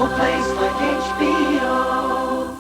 no place like HBO.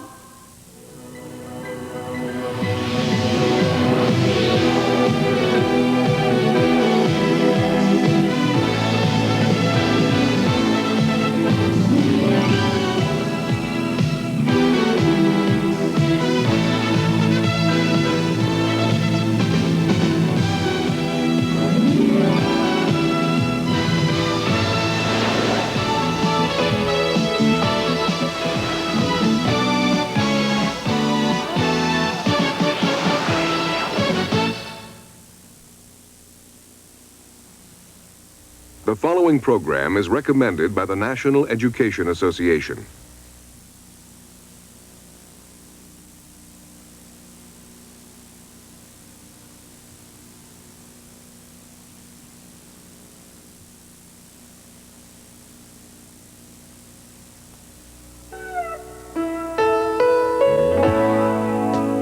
The following program is recommended by the National Education Association.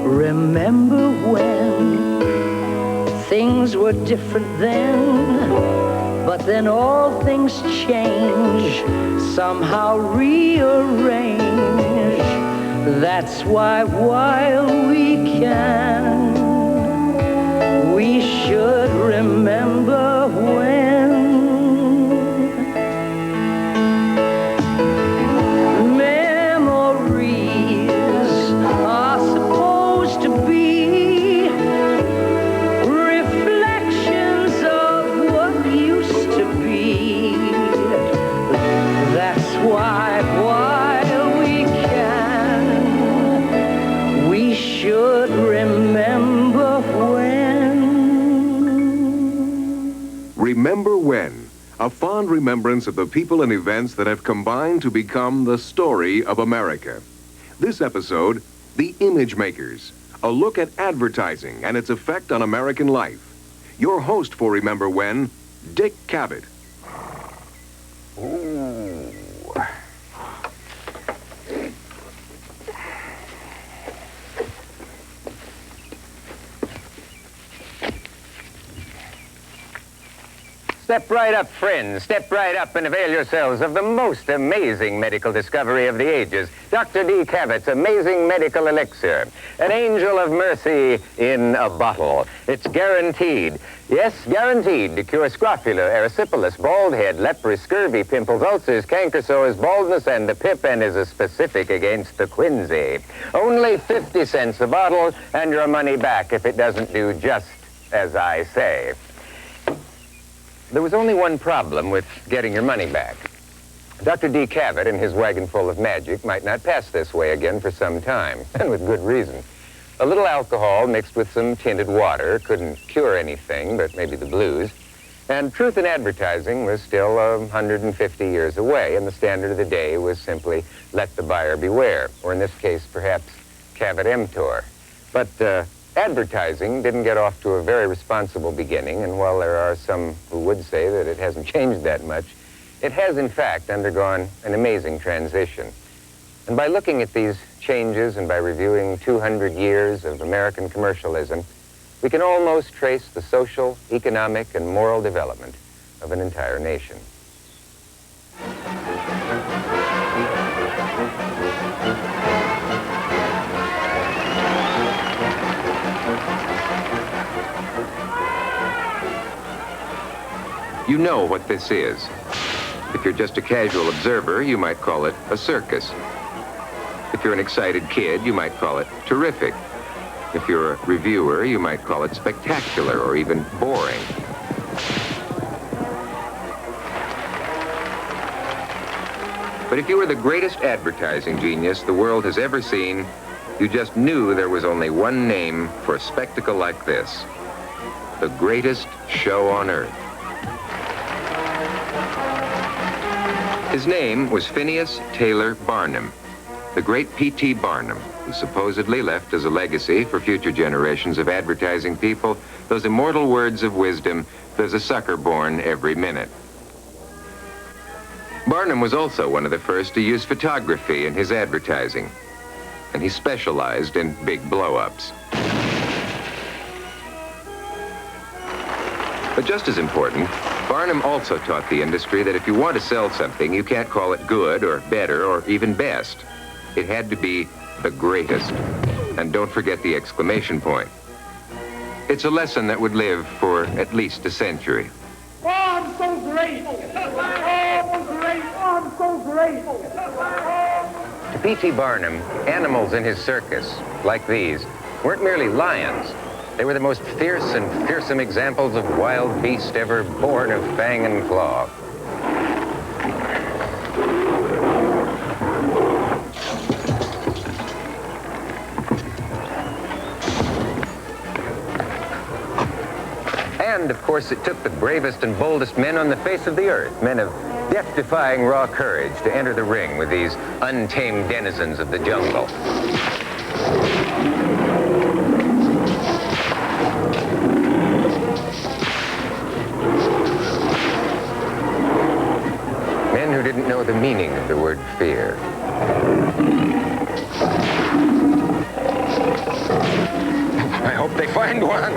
Remember when things were different then? But then all things change, somehow rearrange. That's why while we can, we should remember when. Memories are supposed to be why, while we can, we should remember when. Remember When, a fond remembrance of the people and events that have combined to become the story of America. This episode, The Image Makers, a look at advertising and its effect on American life. Your host for Remember When, Dick Cavett. Step right up, friends. Step right up and avail yourselves of the most amazing medical discovery of the ages. Dr. D. Cavett's amazing medical elixir. An angel of mercy in a bottle. It's guaranteed, yes, guaranteed to cure scrofula, erysipelas, bald head, leprosy, scurvy, pimples, ulcers, canker sores, baldness, and the pip, and is a specific against the quinsy. Only 50 cents a bottle and your money back if it doesn't do just as I say. There was only one problem with getting your money back. Dr. D. Cavett and his wagon full of magic might not pass this way again for some time, and with good reason. A little alcohol mixed with some tinted water couldn't cure anything but maybe the blues, and truth in advertising was still 150 years away, and the standard of the day was simply let the buyer beware, or in this case, perhaps Cavett emptor. But advertising didn't get off to a very responsible beginning, and while there are some who would say that it hasn't changed that much, it has in fact undergone an amazing transition. And by looking at these changes and by reviewing 200 years of American commercialism, we can almost trace the social, economic, and moral development of an entire nation. You know what this is. If you're just a casual observer, you might call it a circus. If you're an excited kid, you might call it terrific. If you're a reviewer, you might call it spectacular or even boring. But if you were the greatest advertising genius the world has ever seen, you just knew there was only one name for a spectacle like this: the greatest show on earth. His name was Phineas Taylor Barnum, the great P.T. Barnum, who supposedly left as a legacy for future generations of advertising people those immortal words of wisdom, "There's a sucker born every minute." Barnum was also one of the first to use photography in his advertising, and he specialized in big blow-ups. But just as important, Barnum Barnum also taught the industry that if you want to sell something, you can't call it good or better or even best. It had to be the greatest. And don't forget the exclamation point. It's a lesson that would live for at least a century. Oh, I'm so great! Oh, great! Oh, I'm so great! To P.T. Barnum, animals in his circus, like these, weren't merely lions. They were the most fierce and fearsome examples of wild beast ever born of fang and claw. And, of course, it took the bravest and boldest men on the face of the earth, men of death-defying raw courage, to enter the ring with these untamed denizens of the jungle. Men who didn't know the meaning of the word fear. I hope they find one.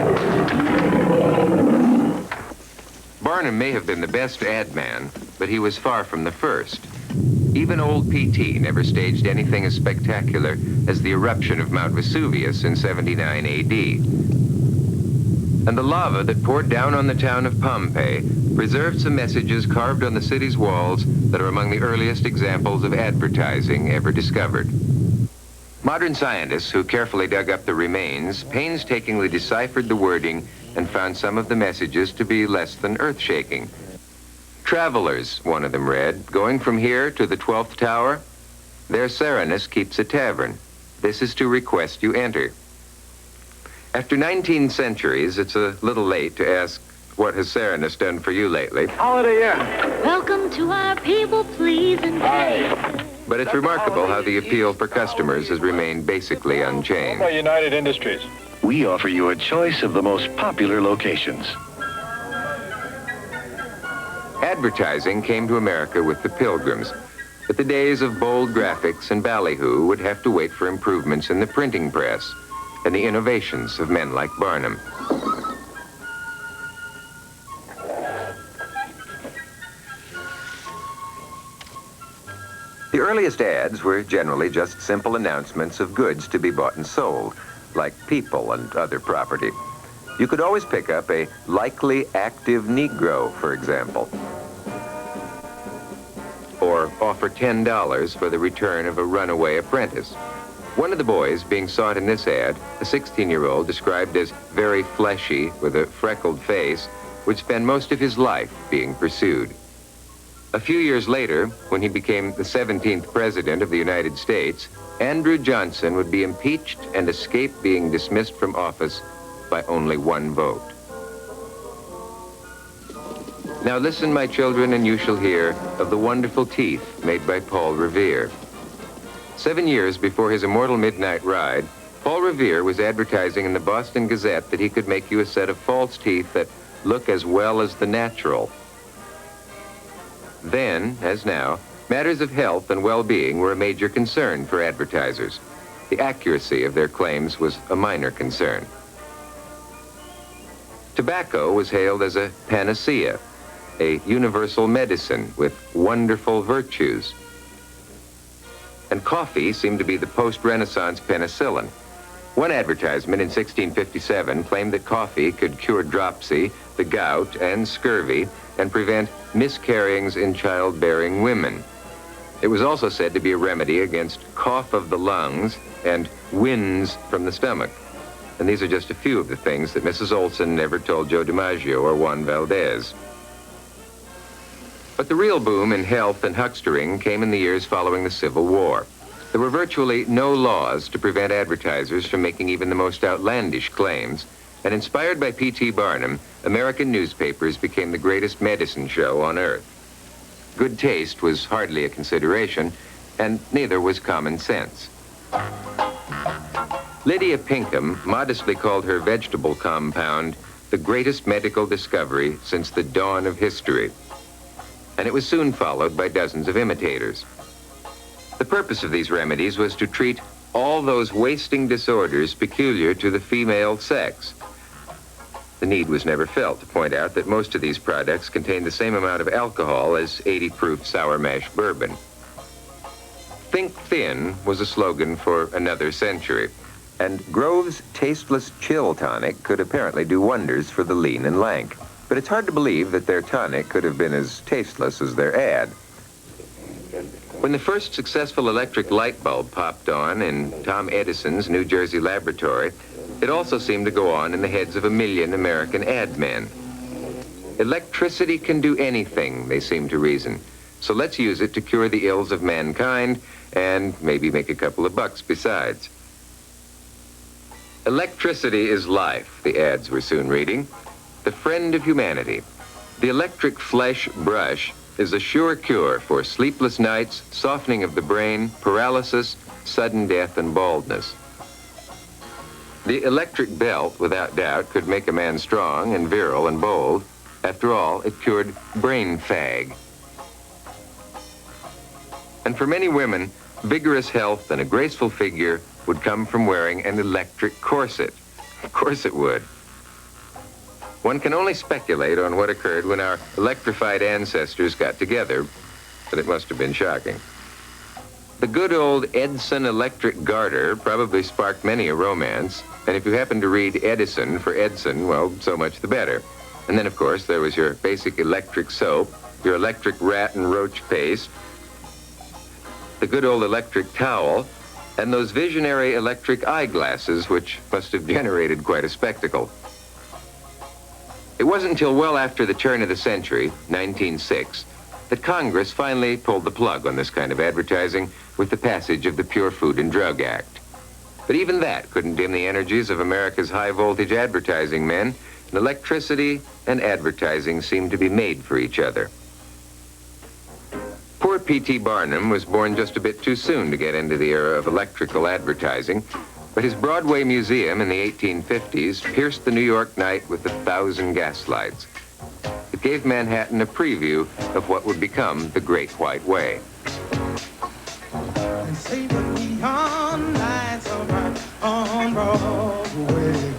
Barnum may have been the best ad man, but he was far from the first. Even old P.T. never staged anything as spectacular as the eruption of Mount Vesuvius in 79 A.D. And the lava that poured down on the town of Pompeii preserved some messages carved on the city's walls that are among the earliest examples of advertising ever discovered. Modern scientists who carefully dug up the remains painstakingly deciphered the wording and found some of the messages to be less than earth-shaking. Travelers, one of them read, going from here to the 12th tower, their Serenus keeps a tavern. This is to request you enter. After 19 centuries, it's a little late to ask, what has Serenus done for you lately? Holiday Inn. Welcome to our people-pleasing place. But it's remarkable how the appeal for customers has remained basically unchanged. By United Industries. We offer you a choice of the most popular locations. Advertising came to America with the Pilgrims, but the days of bold graphics and ballyhoo would have to wait for improvements in the printing press and the innovations of men like Barnum. The earliest ads were generally just simple announcements of goods to be bought and sold, like people and other property. You could always pick up a likely active Negro, for example, or offer $10 for the return of a runaway apprentice. One of the boys being sought in this ad, a 16-year-old described as very fleshy with a freckled face, would spend most of his life being pursued. A few years later, when he became the 17th President of the United States, Andrew Johnson would be impeached and escape being dismissed from office by only one vote. Now listen, my children, and you shall hear of the wonderful teeth made by Paul Revere. 7 years before his immortal midnight ride, Paul Revere was advertising in the Boston Gazette that he could make you a set of false teeth that look as well as the natural. Then, as now, matters of health and well-being were a major concern for advertisers. The accuracy of their claims was a minor concern. Tobacco was hailed as a panacea, a universal medicine with wonderful virtues. And coffee seemed to be the post-Renaissance penicillin. One advertisement in 1657 claimed that coffee could cure dropsy, the gout, and scurvy, and prevent miscarryings in childbearing women. It was also said to be a remedy against cough of the lungs and winds from the stomach. And these are just a few of the things that Mrs. Olson never told Joe DiMaggio or Juan Valdez. But the real boom in health and huckstering came in the years following the Civil War. There were virtually no laws to prevent advertisers from making even the most outlandish claims, and inspired by P.T. Barnum, American newspapers became the greatest medicine show on earth. Good taste was hardly a consideration, and neither was common sense. Lydia Pinkham modestly called her vegetable compound the greatest medical discovery since the dawn of history, and it was soon followed by dozens of imitators. The purpose of these remedies was to treat all those wasting disorders peculiar to the female sex. The need was never felt to point out that most of these products contain the same amount of alcohol as 80-proof sour mash bourbon. Think thin was a slogan for another century, and Grove's tasteless chill tonic could apparently do wonders for the lean and lank. But it's hard to believe that their tonic could have been as tasteless as their ad. When the first successful electric light bulb popped on in Tom Edison's New Jersey laboratory, it also seemed to go on in the heads of 1 million American ad men. Electricity can do anything, they seem to reason. So let's use it to cure the ills of mankind and maybe make a couple of bucks besides. Electricity is life, the ads were soon reading. The friend of humanity. The electric flesh brush is a sure cure for sleepless nights, softening of the brain, paralysis, sudden death, and baldness. The electric belt, without doubt, could make a man strong and virile and bold. After all, it cured brain fag. And for many women, vigorous health and a graceful figure would come from wearing an electric corset. Of course it would. One can only speculate on what occurred when our electrified ancestors got together, but it must have been shocking. The good old Edison electric garter probably sparked many a romance, and if you happen to read Edison for Edson, well, so much the better. And then, of course, there was your basic electric soap, your electric rat and roach paste, the good old electric towel, and those visionary electric eyeglasses, which must have generated quite a spectacle. It wasn't until well after the turn of the century, 1906, that Congress finally pulled the plug on this kind of advertising with the passage of the Pure Food and Drug Act. But even that couldn't dim the energies of America's high-voltage advertising men, and electricity and advertising seemed to be made for each other. Poor P.T. Barnum was born just a bit too soon to get into the era of electrical advertising, but his Broadway museum in the 1850s pierced the New York night with 1,000 gaslights. It gave Manhattan a preview of what would become the Great White Way. And say the neon lights are right on Broadway.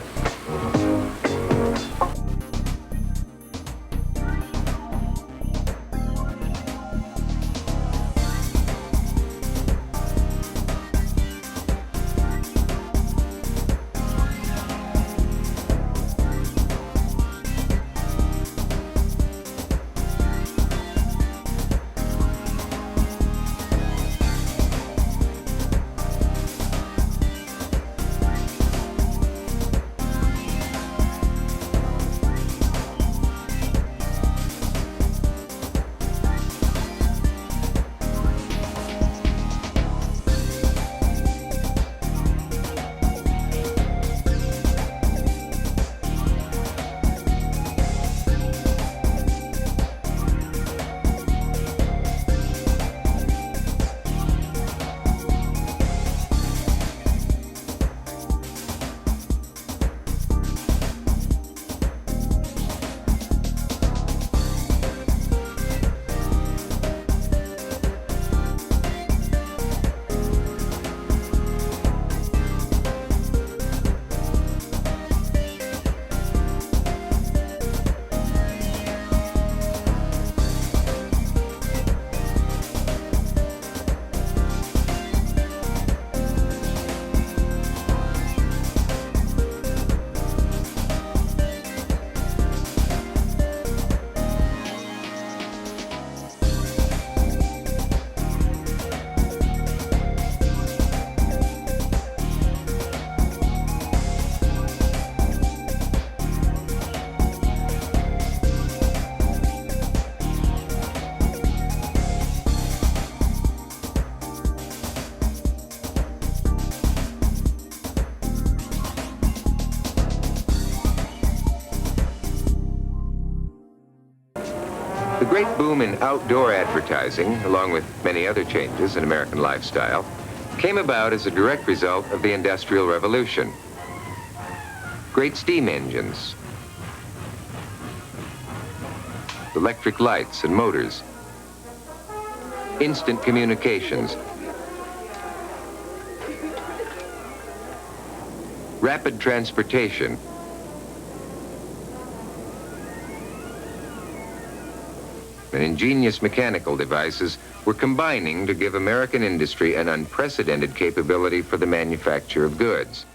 The great boom in outdoor advertising, along with many other changes in American lifestyle, came about as a direct result of the Industrial Revolution. Great steam engines, electric lights and motors, instant communications, rapid transportation, and ingenious mechanical devices were combining to give American industry an unprecedented capability for the manufacture of goods.